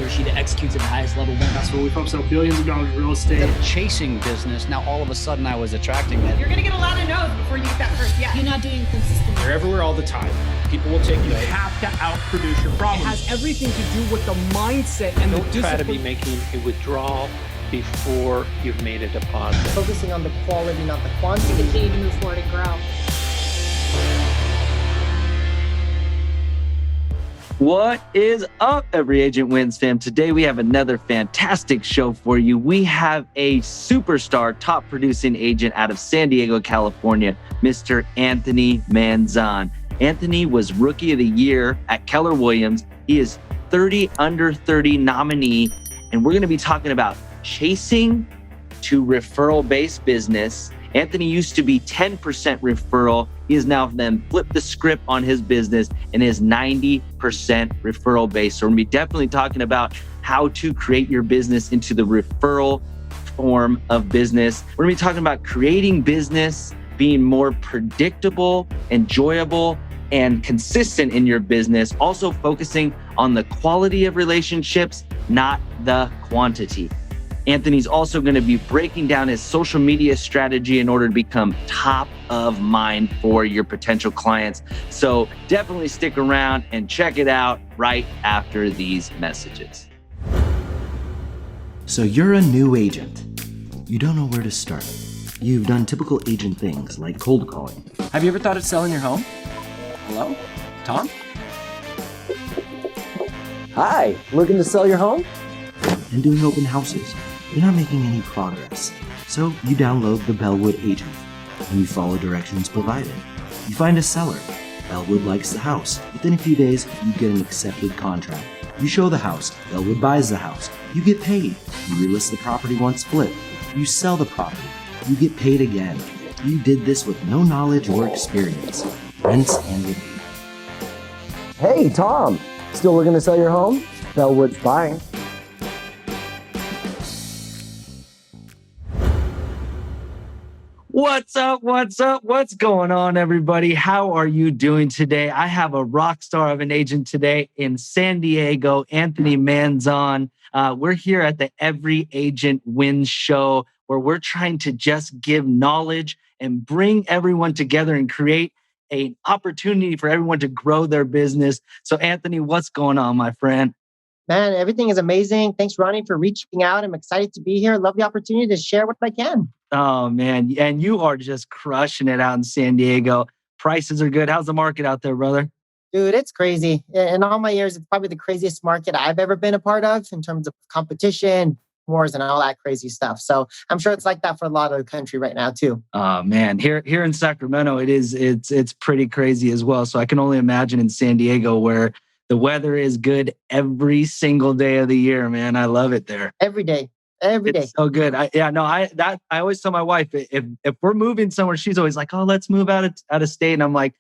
machine that executes at the highest level. That's where we pump sell billions of dollars of real estate. The chasing business, now all of a sudden I was attracting it. You're going to get a lot of no's before you get that first yes. You're not doing consistent. You're everywhere all the time. People will take you. You have to outproduce your problems. It has everything to do with the mindset and the discipline. Don't try to be making a withdrawal before you've made a deposit. Focusing on the quality, not the quantity. Continue to move forward and grow. What is up, Every Agent Wins fam? Today we have another fantastic show for you. We have a superstar, top producing agent out of San Diego, California, Mr. Anthony Manzon. Anthony was Rookie of the Year at Keller Williams. He is 30 under 30 nominee, and we're going to be talking about chasing to referral-based business. Anthony used to be 10% referral. He has now then flipped the script on his business and is 90% referral based. So we're gonna be definitely talking about how to create your business into the referral form of business. We're gonna be talking about creating business, being more predictable, enjoyable, and consistent in your business. Also focusing on the quality of relationships, not the quantity. Anthony's also going to be breaking down his social media strategy in order to become top of mind for your potential clients. So definitely stick around and check it out right after these messages. So you're a new agent. You don't know where to start. You've done typical agent things like cold calling. Have you ever thought of selling your home? Hello? Tom? Hi, looking to sell your home? And doing open houses. You're not making any progress. So you download the Bellwood Agent and you follow directions provided. You find a seller. Bellwood likes the house. Within a few days, you get an accepted contract. You show the house. Bellwood buys the house. You get paid. You relist the property once flipped. You sell the property. You get paid again. You did this with no knowledge or experience. Rinse and repeat. Hey, Tom. Still looking to sell your home? Bellwood's buying. What's up? What's up? What's going on, everybody? How are you doing today? I have a rock star of an agent today in San Diego, Anthony Manzon. We're here at the Every Agent Wins show, where we're trying to just give knowledge and bring everyone together and create an opportunity for everyone to grow their business. So, Anthony, what's going on, my friend? Man, everything is amazing. Thanks, Ronnie, for reaching out. I'm excited to be here. Love the opportunity to share what I can. Oh, man. And you are just crushing it out in San Diego. Prices are good. How's the market out there, brother? Dude, it's crazy. In all my years, it's probably the craziest market I've ever been a part of in terms of competition, wars, and all that crazy stuff. So I'm sure it's like that for a lot of the country right now, too. Oh, man. Here in Sacramento, it's pretty crazy as well. So I can only imagine in San Diego where the weather is good every single day of the year, man. I love it there. Every day. It's so good. I always tell my wife, if we're moving somewhere, she's always like, oh, let's move out of state. And I'm like,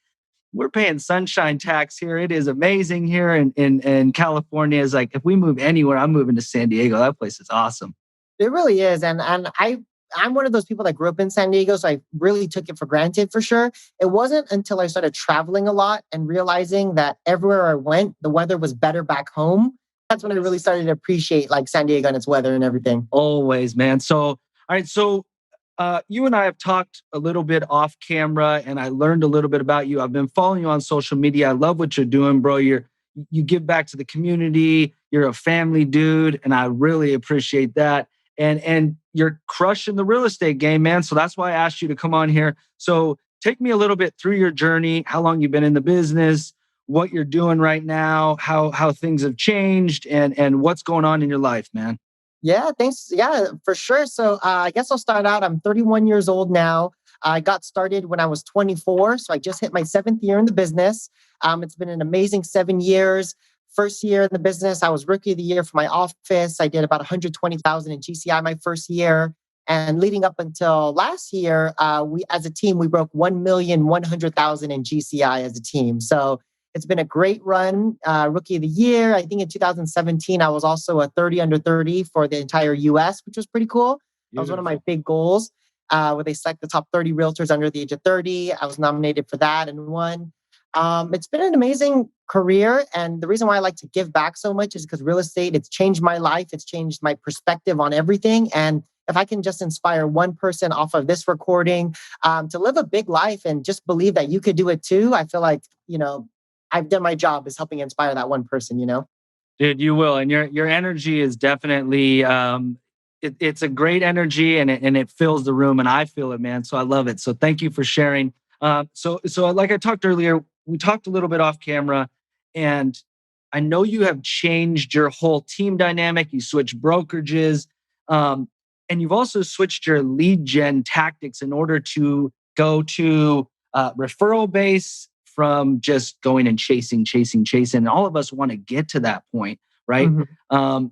we're paying sunshine tax here. It is amazing here in California. It's like, if we move anywhere, I'm moving to San Diego. That place is awesome. It really is. And I'm one of those people that grew up in San Diego, so I really took it for granted for sure. It wasn't until I started traveling a lot and realizing that everywhere I went, the weather was better back home. That's when I really started to appreciate like San Diego and its weather and everything. Always, man. So, all right. So you and I have talked a little bit off camera and I learned a little bit about you. I've been following you on social media. I love what you're doing, bro. You give back to the community. You're a family dude. And I really appreciate that. And you're crushing the real estate game, man. So that's why I asked you to come on here. So take me a little bit through your journey, how long you've been in the business, what you're doing right now, how things have changed, and what's going on in your life, man. Yeah, thanks. Yeah, for sure. So I guess I'll start out. I'm 31 years old now. I got started when I was 24. So I just hit my 7th year in the business. It's been an amazing 7 years. First year in the business, I was Rookie of the Year for my office. I did about 120,000 in GCI my first year. And leading up until last year, we as a team, we broke 1,100,000 in GCI as a team. So it's been a great run. Rookie of the Year. I think in 2017, I was also a 30 under 30 for the entire US, which was pretty cool. That was one of my big goals, where they select the top 30 realtors under the age of 30. I was nominated for that and won. It's been an amazing career. And the reason why I like to give back so much is because real estate, it's changed my life. It's changed my perspective on everything. And if I can just inspire one person off of this recording to live a big life and just believe that you could do it too, I feel like, I've done my job is helping inspire that one person. Dude, you will, and your energy is definitely it's a great energy, and it fills the room, and I feel it, man. So I love it. So thank you for sharing. So like I talked earlier, we talked a little bit off camera, and I know you have changed your whole team dynamic. You switched brokerages, and you've also switched your lead gen tactics in order to go to referral base from just going and chasing. And all of us want to get to that point, right? Mhm.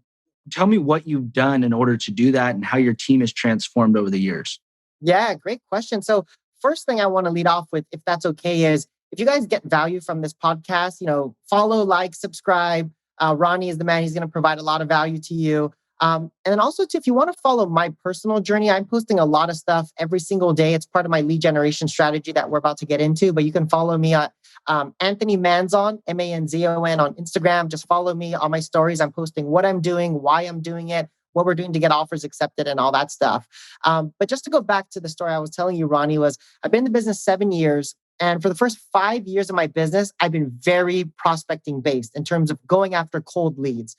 Tell me what you've done in order to do that and how your team has transformed over the years. Yeah, great question. So, first thing I want to lead off with, if that's okay, is if you guys get value from this podcast, follow, like, subscribe. Ronnie is the man. He's going to provide a lot of value to you. And then also, too, if you want to follow my personal journey, I'm posting a lot of stuff every single day. It's part of my lead generation strategy that we're about to get into. But you can follow me at Anthony Manzon, Manzon on Instagram. Just follow me on my stories. I'm posting what I'm doing, why I'm doing it, what we're doing to get offers accepted, and all that stuff. But just to go back to the story I was telling you, Ronnie, was I've been in the business 7 years. And for the first 5 years of my business, I've been very prospecting based in terms of going after cold leads,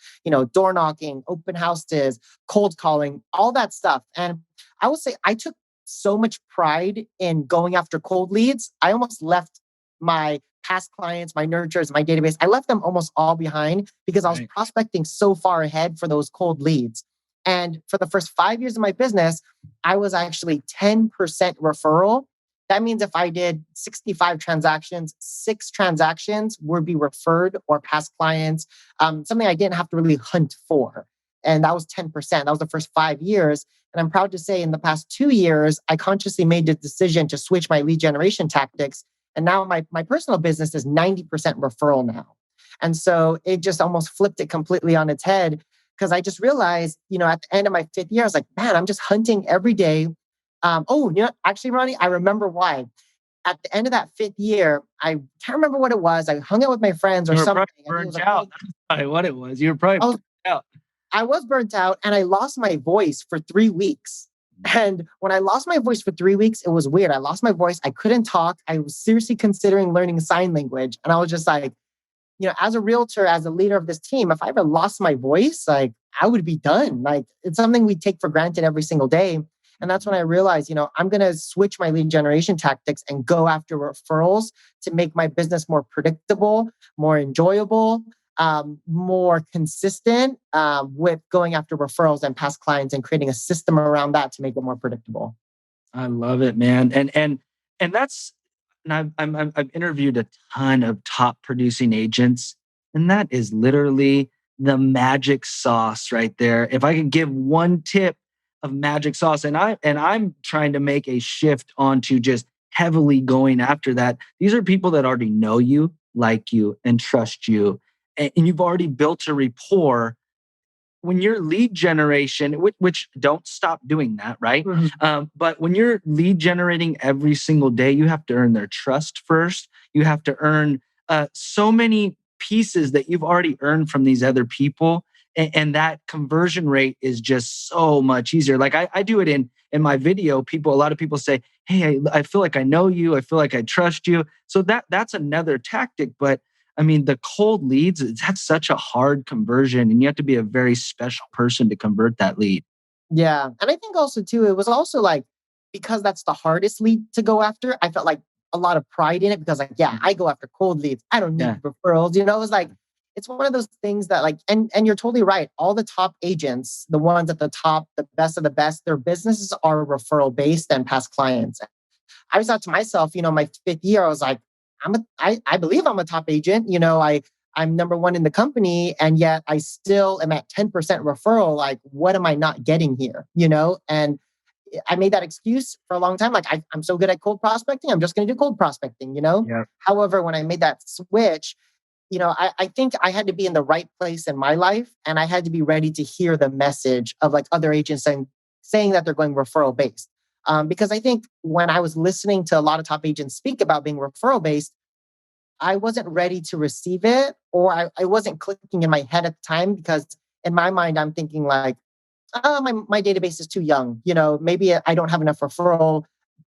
door knocking, open houses, cold calling, all that stuff. And I would say I took so much pride in going after cold leads. I almost left my past clients, my nurturers, my database. I left them almost all behind because I was Right. prospecting so far ahead for those cold leads. And for the first 5 years of my business, I was actually 10% referral. That means if I did 65 transactions, 6 transactions would be referred or past clients, something I didn't have to really hunt for. And that was 10%. That was the first 5 years. And I'm proud to say in the past 2 years, I consciously made the decision to switch my lead generation tactics. And now my personal business is 90% referral now. And so it just almost flipped it completely on its head because I just realized, at the end of my 5th year, I was like, man, I'm just hunting every day. Actually, Ronnie, I remember why. At the end of that 5th year, I can't remember what it was. I hung out with my friends or You were something. probably I think it was burnt like, out. That's probably what it was. You were probably I was, burnt out. I was burnt out and I lost my voice for 3 weeks. And when I lost my voice for 3 weeks, it was weird. I lost my voice. I couldn't talk. I was seriously considering learning sign language. And I was just like, as a realtor, as a leader of this team, if I ever lost my voice, like I would be done. Like it's something we take for granted every single day. And that's when I realized, I'm going to switch my lead generation tactics and go after referrals to make my business more predictable, more enjoyable, more consistent with going after referrals and past clients and creating a system around that to make it more predictable. I love it, man. And that's and I've interviewed a ton of top producing agents, and that is literally the magic sauce right there. If I could give one tip of magic sauce, and I'm trying to make a shift onto just heavily going after that. These are people that already know you, like you, and trust you, and you've already built a rapport when you're lead generation, which don't stop doing that, right? Mhm. But when you're lead generating every single day, you have to earn their trust first. You have to earn so many pieces that you've already earned from these other people. And that conversion rate is just so much easier. Like I do it in my video. A lot of people say, hey, I feel like I know you. I feel like I trust you. So that's another tactic. But I mean, the cold leads, that's such a hard conversion, and you have to be a very special person to convert that lead. Yeah. And I think also, too, it was also like, because that's the hardest lead to go after, I felt like a lot of pride in it because, like, yeah, I go after cold leads. I don't need Yeah. referrals. It was like, it's one of those things that, like, and you're totally right. All the top agents, the ones at the top, the best of the best, their businesses are referral based and past clients. I was thought to myself, my 5th year, I was like, I believe I'm a top agent. I'm number one in the company, and yet I still am at 10% referral. Like, what am I not getting here? And I made that excuse for a long time. Like, I'm so good at cold prospecting. I'm just going to do cold prospecting. Yeah. However, when I made that switch, I think I had to be in the right place in my life, and I had to be ready to hear the message of like other agents saying that they're going referral based. Because I think when I was listening to a lot of top agents speak about being referral based, I wasn't ready to receive it, or I wasn't clicking in my head at the time, because in my mind, I'm thinking like, oh, my database is too young. Maybe I don't have enough referral.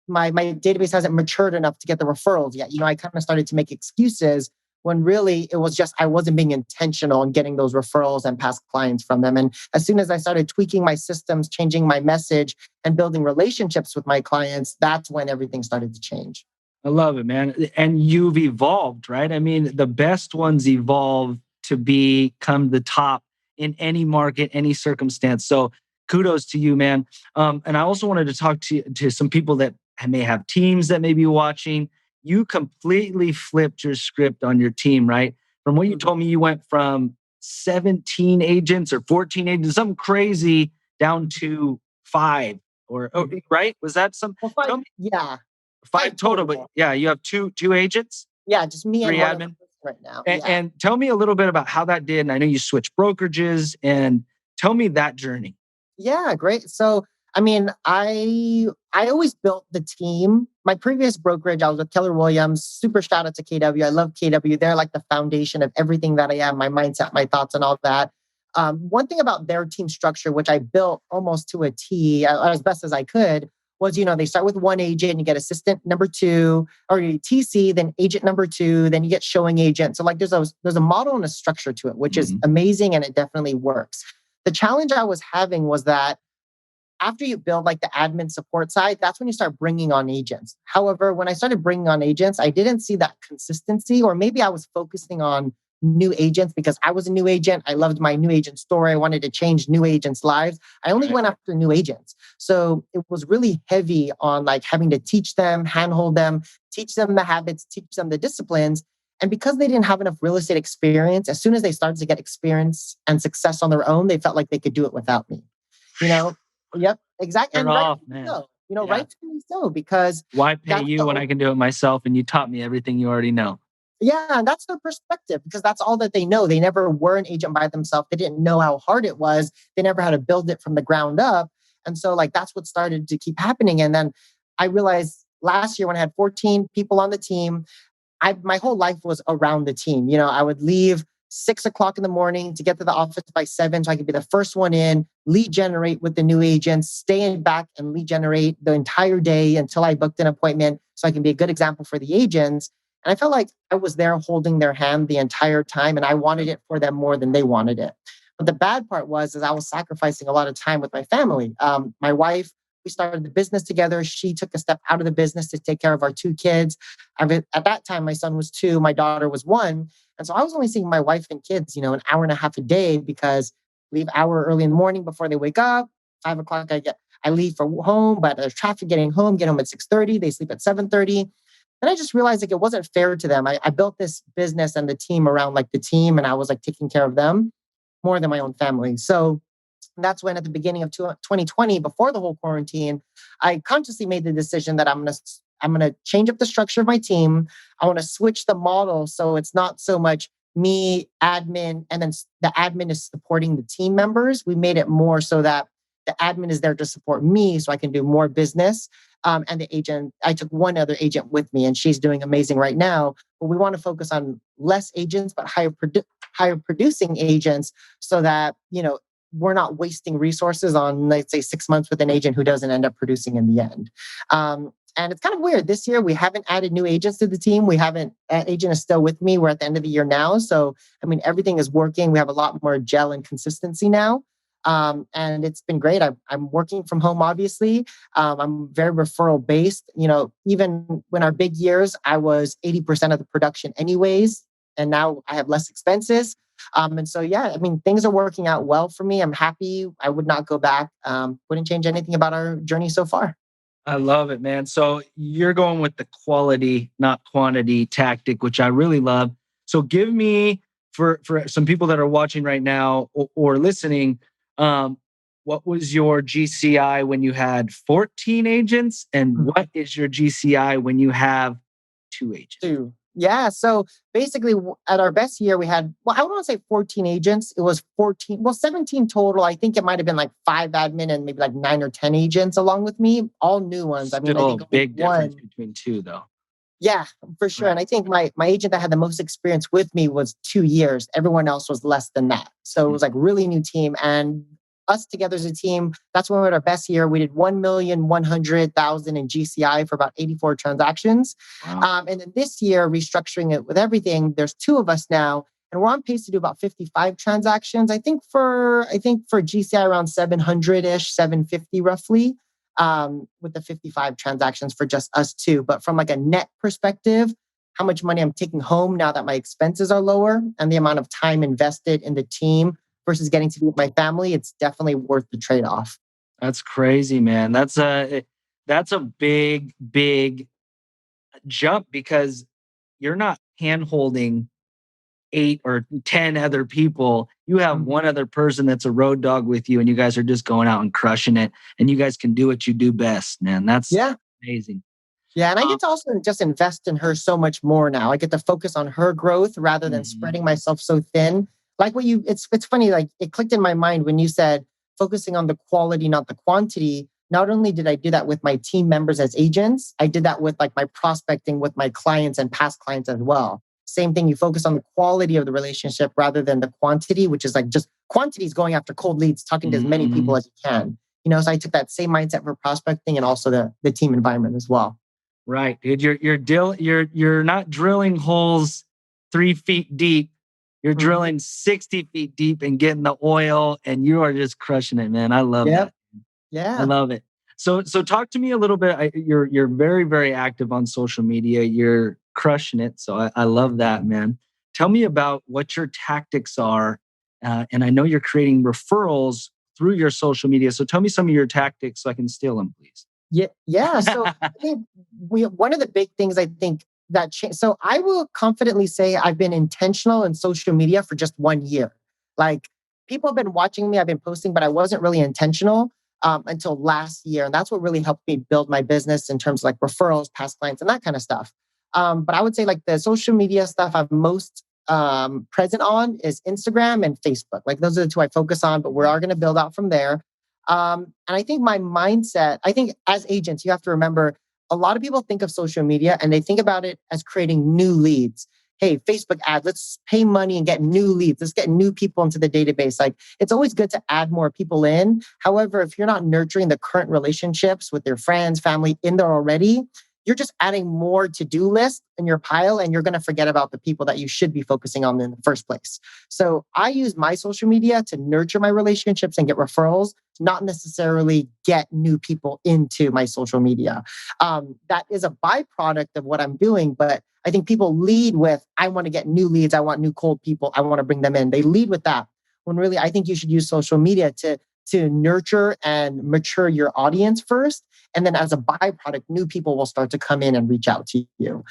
My database hasn't matured enough to get the referrals yet. I kind of started to make excuses when really it was just I wasn't being intentional in getting those referrals and past clients from them. And as soon as I started tweaking my systems, changing my message, and building relationships with my clients, that's when everything started to change. I love it, man. And you've evolved, right? I mean, the best ones evolve to become the top in any market, any circumstance. So kudos to you, man. And I also wanted to talk to some people that may have teams that may be watching. You completely flipped your script on your team, right? From what you told me, you went from 17 agents or 14 agents, something crazy, down to five right? Was that some? Well, Tell me, yeah, five total, but yeah, you have two agents, yeah, just me and three one other admin. person right now. And, Yeah. and tell me a little bit about how that did. And I know you switched brokerages, and tell me that journey. Yeah, great. So, I mean, I always built the team. My previous brokerage, I was with Keller Williams. Super shout out to KW. I love KW. They're like the foundation of everything that I am, my mindset, my thoughts, and all that. One thing about their team structure, which I built almost to a T, as best as I could, was they start with one agent, you get assistant number two, or you TC, then agent number two, then you get showing agent. So like there's a model and a structure to it, which is amazing, and it definitely works. The challenge I was having was that after you build like the admin support side, that's when you start bringing on agents. However, when I started bringing on agents, I didn't see that consistency, or maybe I was focusing on new agents because I was a new agent. I loved my new agent story. I wanted to change new agents' lives. I only went after new agents. So it was really heavy on like having to teach them, handhold them, teach them the habits, teach them the disciplines. And because they didn't have enough real estate experience, as soon as they started to get experience and success on their own, they felt like they could do it without me. You know? Yep, exactly. Turn And off, rightfully man. so. Yeah. Rightfully so, because Why pay that's you when I can do it myself? And you taught me everything you already know. yeah, and that's their perspective, because that's all that they know. They never were an agent by themselves. They didn't know how hard it was. They never had to build it from the ground up. And so like that's what started to keep happening. And then I realized last year when I had 14 people on the team, my whole life was around the team. I would leave 6 o'clock in the morning to get to the office by 7, so I could be the first one in, lead generate with the new agents, stay in back and lead generate the entire day until I booked an appointment, so I can be a good example for the agents. And I felt like I was there holding their hand the entire time, and I wanted it for them more than they wanted it. But the bad part is I was sacrificing a lot of time with my family. My wife, we started the business together. She took a step out of the business to take care of our two kids. At that time, my son was 2, my daughter was 1. And so I was only seeing my wife and kids, an hour and a half a day, because leave hour early in the morning before they wake up. 5 o'clock, I leave for home, but there's traffic getting home, get home at 6:30. They sleep at 7:30. And I just realized like it wasn't fair to them. I built this business and the team around like the team, and I was like taking care of them more than my own family. So that's when at the beginning of 2020, before the whole quarantine, I consciously made the decision that I'm going to change up the structure of my team. I want to switch the model so it's not so much me, admin, and then the admin is supporting the team members. We made it more so that the admin is there to support me so I can do more business. And the agent, I took one other agent with me, and she's doing amazing right now. But we want to focus on less agents, but higher producing agents, so that, we're not wasting resources on, let's say, 6 months with an agent who doesn't end up producing in the end. And it's kind of weird. This year, we haven't added new agents to the team. Agent is still with me. We're at the end of the year now. So, I mean, everything is working. We have a lot more gel and consistency now. And it's been great. I'm working from home, obviously. I'm very referral based. Even when our big years, I was 80% of the production anyways. And now I have less expenses. And so, yeah, I mean, things are working out well for me. I'm happy. I would not go back. Wouldn't change anything about our journey so far. I love it, man. So you're going with the quality, not quantity tactic, which I really love. So give me, for some people that are watching right now or listening, what was your GCI when you had 14 agents? And what is your GCI when you have 2 agents? 2. Yeah. So basically, at our best year, we had, I don't want to say 14 agents. It was 17 total. I think it might have been like 5 admin and maybe like 9 or 10 agents along with me, all new ones. Still a big difference between 2, though. Yeah, for sure. And I think my agent that had the most experience with me was 2 years. Everyone else was less than that. So it was like really new team. And us together as a team, that's when we had our best year. We did 1,100,000 in GCI for about 84 transactions. Wow. And then this year, restructuring it with everything, there's two of us now. And we're on pace to do about 55 transactions. I think for GCI around 700-ish, 750 roughly, with the 55 transactions for just us two. But from like a net perspective, how much money I'm taking home now that my expenses are lower and the amount of time invested in the team versus getting to be with my family, it's definitely worth the trade-off. That's crazy, man. That's a big jump because you're not hand holding 8 or 10 other people. You have one other person that's a road dog with you, and you guys are just going out and crushing it. And you guys can do what you do best, man. That's Yeah. amazing. Yeah. And I get to also just invest in her so much more now. I get to focus on her growth rather than spreading myself so thin. Like it's funny, like it clicked in my mind when you said focusing on the quality, not the quantity. Not only did I do that with my team members as agents, I did that with like my prospecting with my clients and past clients as well. Same thing, you focus on the quality of the relationship rather than the quantity, which is like just quantity is going after cold leads, talking to as many people as you can. So I took that same mindset for prospecting and also the team environment as well. Right, dude. You're not drilling holes 3 feet deep. You're drilling 60 feet deep and getting the oil, and you are just crushing it, man. I love Yep. that. I Yeah. love it. So talk to me a little bit. You're very, very active on social media. You're crushing it. So I love that, man. Tell me about what your tactics are. And I know you're creating referrals through your social media. So tell me some of your tactics so I can steal them, please. Yeah. Yeah. So I think one of the big things I think that changed. So I will confidently say I've been intentional in social media for just 1 year. Like people have been watching me, I've been posting, but I wasn't really intentional until last year. And that's what really helped me build my business in terms of like referrals, past clients, and that kind of stuff. But I would say like the social media stuff I'm most present on is Instagram and Facebook. Like those are the two I focus on, but we are going to build out from there. And I think my mindset, I think as agents, you have to remember a lot of people think of social media and they think about it as creating new leads. Hey, Facebook ad, let's pay money and get new leads. Let's get new people into the database. Like it's always good to add more people in. However, if you're not nurturing the current relationships with your friends, family in there already, you're just adding more to-do list in your pile and you're going to forget about the people that you should be focusing on in the first place. So I use my social media to nurture my relationships and get referrals, not necessarily get new people into my social media. That is a byproduct of what I'm doing, but I think people lead with, I want to get new leads. I want new cold people. I want to bring them in. They lead with that. When really, I think you should use social media to nurture and mature your audience first. And then as a byproduct, new people will start to come in and reach out to you.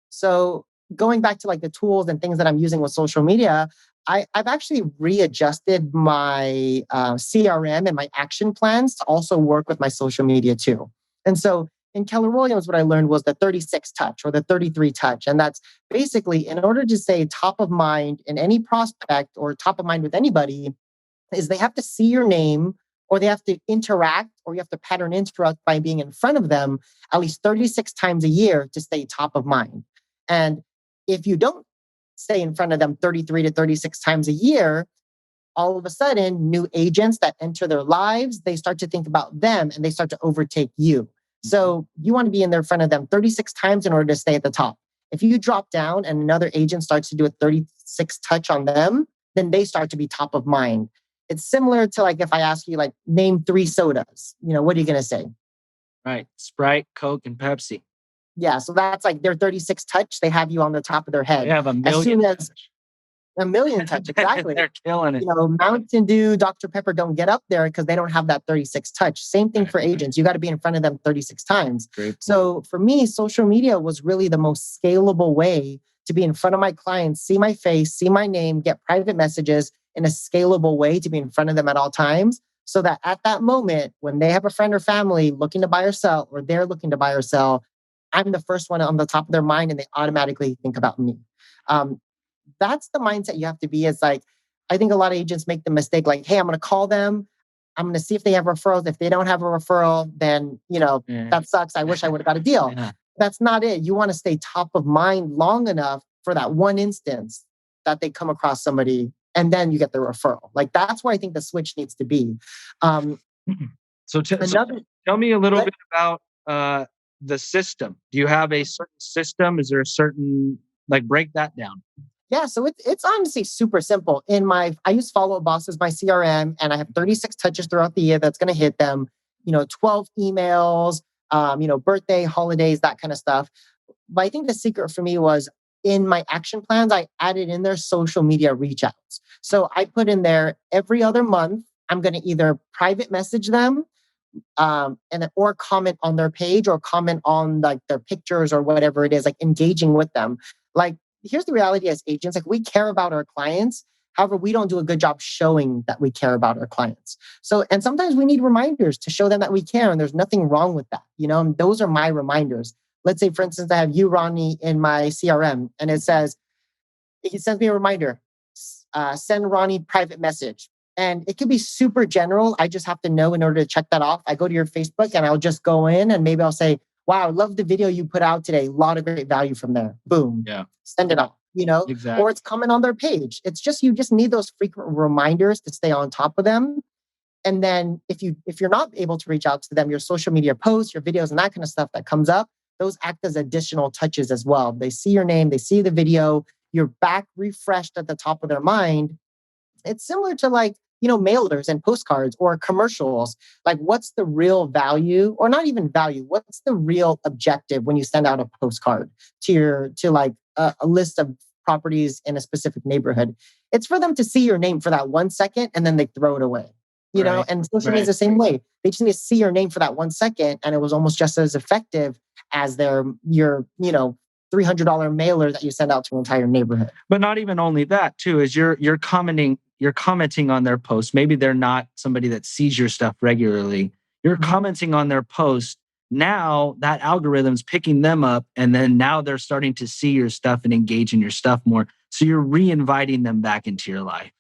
So going back to like the tools and things that I'm using with social media, I've actually readjusted my CRM and my action plans to also work with my social media too. And so in Keller Williams, what I learned was the 36 touch or the 33 touch. And that's basically in order to stay top of mind in any prospect or top of mind with anybody, is they have to see your name or they have to interact or you have to pattern interact by being in front of them at least 36 times a year to stay top of mind. And if you don't stay in front of them 33 to 36 times a year, all of a sudden, new agents that enter their lives, they start to think about them and they start to overtake you. So you want to be in their front of them 36 times in order to stay at the top. If you drop down and another agent starts to do a 36 touch on them, then they start to be top of mind. It's similar to like if I ask you like name 3 sodas, what are you going to say? Right. Sprite, Coke, and Pepsi. Yeah, so that's like their 36 touch. They have you on the top of their head. They have a As million. soon as a million touch, exactly. They're killing it. Mountain Dew, Dr. Pepper don't get up there because they don't have that 36 touch. Same thing for agents. You got to be in front of them 36 times. So for me, social media was really the most scalable way to be in front of my clients, see my face, see my name, get private messages in a scalable way to be in front of them at all times. So that at that moment, when they have a friend or family looking to buy or sell, or they're looking to buy or sell, I'm the first one on the top of their mind and they automatically think about me. That's the mindset you have to be. Is like, I think a lot of agents make the mistake like, hey, I'm going to call them. I'm going to see if they have referrals. If they don't have a referral, then, that sucks. I wish I would have got a deal. Yeah. that's not it. You want to stay top of mind long enough for that one instance that they come across somebody and then you get the referral. Like that's where I think the switch needs to be. Um, So another, tell me a little but bit about the system. Do you have a certain system? Is there a certain, like, break that down? yeah, so it's honestly super simple. I use Follow Up Boss as my CRM, and I have 36 touches throughout the year that's going to hit them. 12 emails, birthday, holidays, that kind of stuff. But I think the secret for me was in my action plans, I added in their social media reach outs. So I put in there every other month, I'm going to either private message them, or comment on their page or comment on like their pictures or whatever it is, like engaging with them. Like, here's the reality as agents, like we care about our clients. However, we don't do a good job showing that we care about our clients. So, and sometimes we need reminders to show them that we care, and there's nothing wrong with that, and those are my reminders. Let's say, for instance, I have you, Ronnie, in my CRM, and it sends me a reminder, send Ronnie private message. And it could be super general. I just have to know in order to check that off. I go to your Facebook and I'll just go in and maybe I'll say, wow, I love the video you put out today. A lot of great value from there. Boom. Yeah. Send it off, Exactly. or it's coming on their page. It's just, you just need those frequent reminders to stay on top of them. And then if you're not able to reach out to them, your social media posts, your videos and that kind of stuff that comes up, those act as additional touches as well. They see your name, they see the video, you're back refreshed at the top of their mind. It's similar to like, mailers and postcards or commercials. Like, what's the real value, or not even value? What's the real objective when you send out a postcard to a list of properties in a specific neighborhood? It's for them to see your name for that 1 second and then they throw it away. Right. And social media is the same way. They just need to see your name for that 1 second, and it was almost just as effective as your $300 mailer that you send out to an entire neighborhood. But not even only that, too, is you're commenting on their post. Maybe they're not somebody that sees your stuff regularly. You're commenting on their post. Now that algorithm's picking them up, and then now they're starting to see your stuff and engage in your stuff more. So you're re-inviting them back into your life.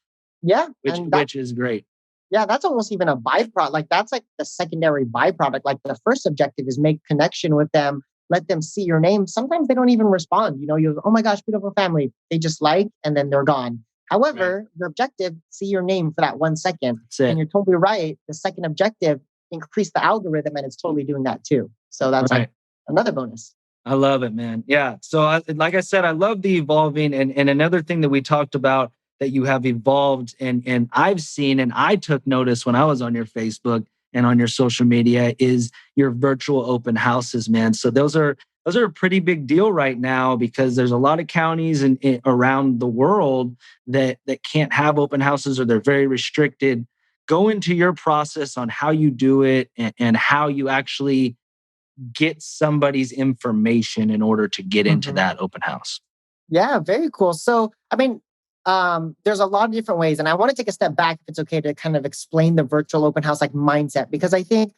Yeah. Which is great. Yeah, that's almost even a byproduct. Like that's like the secondary byproduct. Like the first objective is make connection with them, let them see your name. Sometimes they don't even respond. You go, oh my gosh, beautiful family. They just like, and then they're gone. However, your objective, see your name for that 1 second. And you're totally right. The second objective, increase the algorithm, and it's totally doing that too. So that's like another bonus. I love it, man. Yeah. So like I said, I love the evolving. And another thing that we talked about that you have evolved and I've seen and I took notice when I was on your Facebook and on your social media is your virtual open houses, man. So those are a pretty big deal right now because there's a lot of counties around the world that can't have open houses or they're very restricted. Go into your process on how you do it and how you actually get somebody's information in order to get into that open house. Yeah, very cool. So, there's a lot of different ways. And I want to take a step back, if it's okay, to kind of explain the virtual open house like mindset, because I think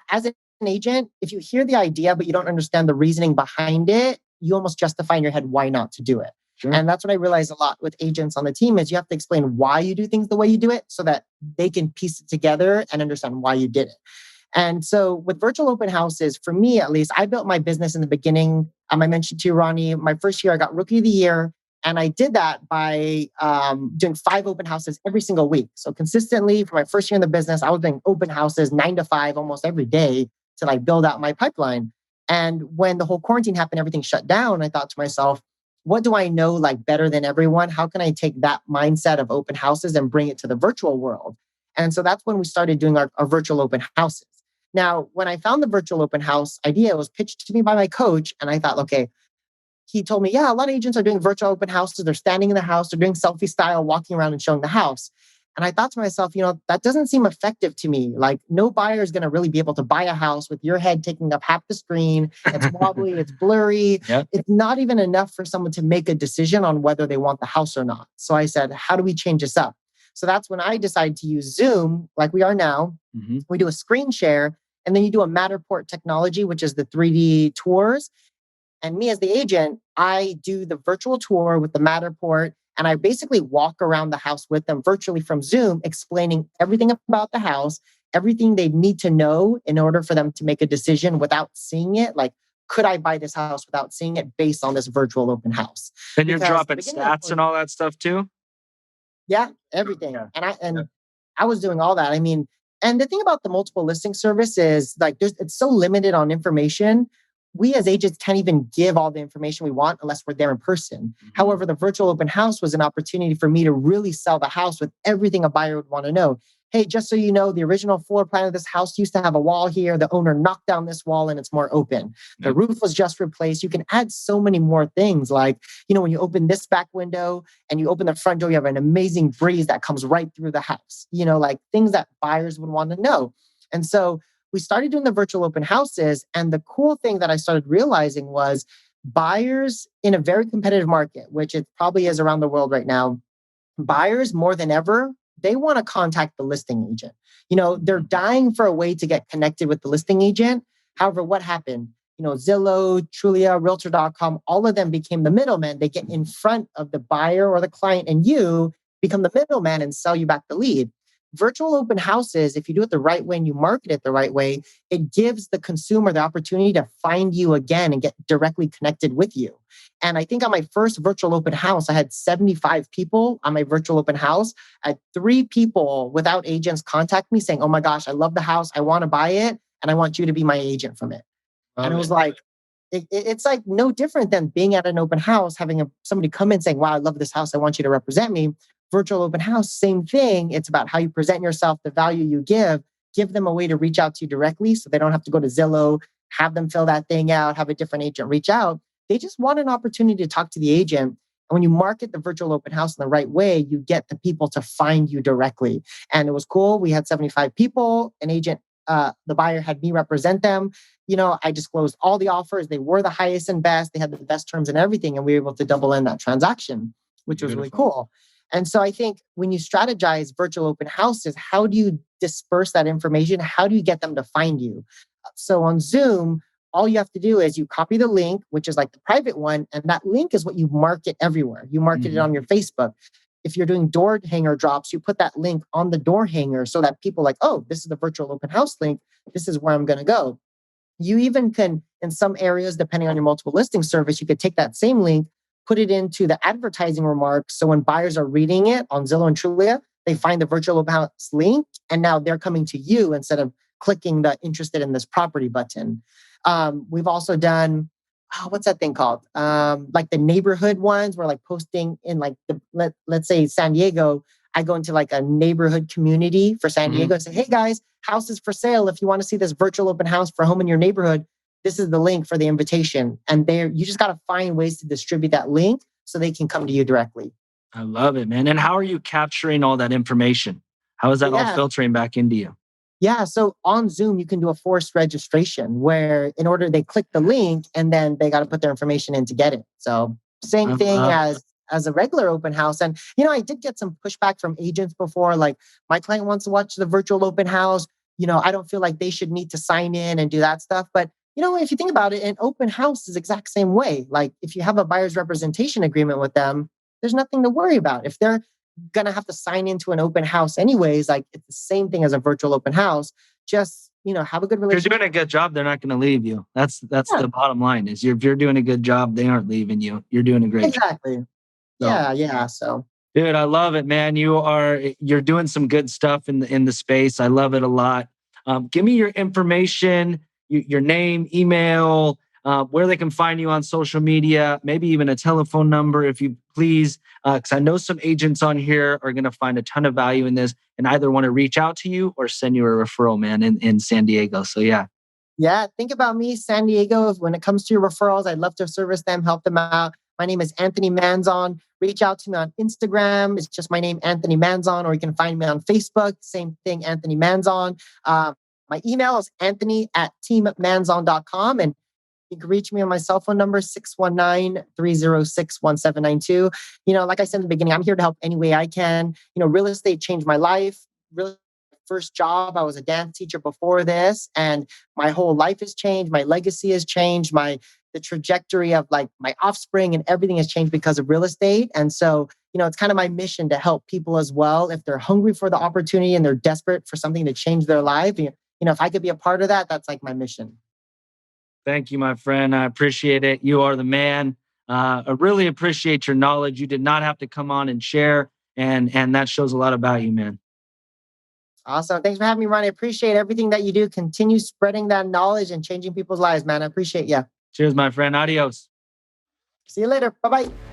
as an agent, if you hear the idea, but you don't understand the reasoning behind it, you almost justify in your head why not to do it. Sure. And that's what I realize a lot with agents on the team is you have to explain why you do things the way you do it so that they can piece it together and understand why you did it. And so with virtual open houses, for me at least, I built my business in the beginning. I mentioned to you, Ronnie, my first year I got Rookie of the Year. And I did that by doing 5 open houses every single week. So consistently for my first year in the business, I was doing open houses 9 to 5 almost every day to like build out my pipeline. And when the whole quarantine happened, everything shut down. I thought to myself, what do I know like better than everyone? How can I take that mindset of open houses and bring it to the virtual world? And so that's when we started doing our virtual open houses. Now, when I found the virtual open house idea, it was pitched to me by my coach. And I thought, okay, he told me, yeah, a lot of agents are doing virtual open houses. They're standing in the house. They're doing selfie style, walking around and showing the house. And I thought to myself, that doesn't seem effective to me. Like no buyer is going to really be able to buy a house with your head taking up half the screen. It's wobbly, it's blurry. Yep. It's not even enough for someone to make a decision on whether they want the house or not. So I said, how do we change this up? So that's when I decided to use Zoom like we are now. Mm-hmm. We do a screen share and then you do a Matterport technology, which is the 3D tours. And me as the agent, I do the virtual tour with the Matterport and I basically walk around the house with them virtually from Zoom, explaining everything about the house, everything they need to know in order for them to make a decision without seeing it, like could I buy this house without seeing it based on this virtual open house? And you're Because dropping the beginning of stats and all that stuff too? yeah, everything. Yeah. I was doing all that. I mean, and the thing about the multiple listing service is like it's so limited on information. We as agents can't even give all the information we want unless we're there in person. However, the virtual open house was an opportunity for me to really sell the house with everything a buyer would want to know. Hey, just so you know, the original floor plan of this house used to have a wall here. The owner knocked down this wall and it's more open. The roof was just replaced. You can add so many more things. Like, when you open this back window and you open the front door, you have an amazing breeze that comes right through the house. Like things that buyers would want to know. And so we started doing the virtual open houses. And the cool thing that I started realizing was buyers in a very competitive market, which it probably is around the world right now, buyers more than ever, they want to contact the listing agent. They're dying for a way to get connected with the listing agent. However, what happened? Zillow, Trulia, Realtor.com, all of them became the middleman. They get in front of the buyer or the client and you become the middleman and sell you back the lead. Virtual open houses, if you do it the right way and you market it the right way, it gives the consumer the opportunity to find you again and get directly connected with you. And I think on my first virtual open house, I had 75 people on my virtual open house. I had 3 people without agents contact me saying, oh my gosh, I love the house. I want to buy it. And I want you to be my agent from it. And it was like, it's like no different than being at an open house, having somebody come in saying, wow, I love this house. I want you to represent me. Virtual open house, same thing. It's about how you present yourself, the value you give them a way to reach out to you directly so they don't have to go to Zillow, have them fill that thing out, have a different agent reach out. They just want an opportunity to talk to the agent. And when you market the virtual open house in the right way, you get the people to find you directly. And it was cool. We had 75 people, an agent, the buyer had me represent them. I disclosed all the offers. They were the highest and best. They had the best terms and everything. And we were able to double in that transaction, which was really cool. And so I think when you strategize virtual open houses, how do you disperse that information? How do you get them to find you? So on Zoom, all you have to do is you copy the link, which is like the private one. And that link is what you market everywhere. You market it on your Facebook. If you're doing door hanger drops, you put that link on the door hanger so that people are like, oh, this is the virtual open house link. This is where I'm going to go. You even can, in some areas, depending on your multiple listing service, you could take that same link, put it into the advertising remarks. So when buyers are reading it on Zillow and Trulia, they find the virtual open house link and now they're coming to you instead of clicking the interested in this property button. We've also done, what's that thing called? Like the neighborhood ones where like posting in like, let's say San Diego, I go into like a neighborhood community for San Diego and say, hey guys, house is for sale. If you want to see this virtual open house for a home in your neighborhood, this is the link for the invitation. And you just got to find ways to distribute that link so they can come to you directly. I love it, man. And how are you capturing all that information? How is that all filtering back into you? Yeah. So on Zoom, you can do a forced registration where in order they click the link and then they got to put their information in to get it. So same thing as a regular open house. And, I did get some pushback from agents before, like my client wants to watch the virtual open house. I don't feel like they should need to sign in and do that stuff. But, if you think about it, an open house is the exact same way. Like if you have a buyer's representation agreement with them, there's nothing to worry about. If they're going to have to sign into an open house anyways, like it's the same thing as a virtual open house. Just, have a good relationship. If you're doing a good job, they're not going to leave you. That's the bottom line is if you're doing a good job, they aren't leaving you. You're doing a great job. Exactly. Yeah. So, dude, I love it, man. You're doing some good stuff in the space. I love it a lot. Give me your information, your name, email, where they can find you on social media, maybe even a telephone number if you please. Because I know some agents on here are going to find a ton of value in this and either want to reach out to you or send you a referral, man, in San Diego. So yeah. Yeah, think about me, San Diego. When it comes to your referrals, I'd love to service them, help them out. My name is Anthony Manzon. Reach out to me on Instagram. It's just my name, Anthony Manzon, or you can find me on Facebook. Same thing, Anthony Manzon. My email is anthony@teammanzon.com. And you can reach me on my cell phone number, 619-306-1792. Like I said in the beginning, I'm here to help any way I can. Real estate changed my life. First job, I was a dance teacher before this, and my whole life has changed. My legacy has changed. The trajectory of like my offspring and everything has changed because of real estate. And so, it's kind of my mission to help people as well. If they're hungry for the opportunity and they're desperate for something to change their life, if I could be a part of that, that's like my mission. Thank you, my friend. I appreciate it. You are the man. I really appreciate your knowledge. You did not have to come on and share, and that shows a lot about you, man. Awesome. Thanks for having me, Ron. I appreciate everything that you do. Continue spreading that knowledge and changing people's lives, man. I appreciate you. Cheers, my friend. Adios. See you later. Bye bye.